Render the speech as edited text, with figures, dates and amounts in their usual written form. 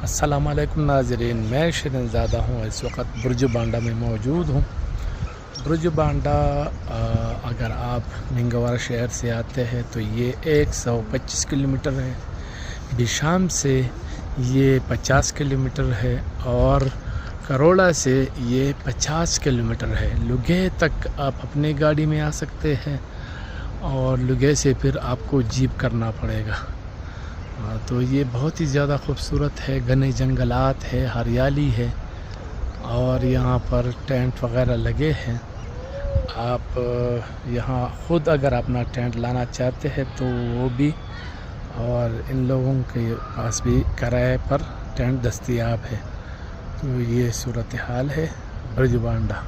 अस्सलाम वालेकुम नाज़रीन, मैं शिरीन ज़ादा हूँ। इस वक्त बुर्ज बांडा में मौजूद हूँ। बुर्ज बांडा अगर आप मिंगवार शहर से आते हैं तो ये 125 किलोमीटर है। बिशाम से ये 50 किलोमीटर है और करोड़ा से ये 50 किलोमीटर है। लुगे तक आप अपनी गाड़ी में आ सकते हैं और लुगे से फिर आपको जीप करना पड़ेगा। तो ये बहुत ही ज़्यादा खूबसूरत है। घने जंगलात है, हरियाली है और यहाँ पर टेंट वगैरह लगे हैं। आप यहाँ ख़ुद अगर अपना टेंट लाना चाहते हैं तो वो भी, और इन लोगों के पास भी किराए पर टेंट दस्तयाब है। तो ये सूरत हाल है बुर्ज बांडा।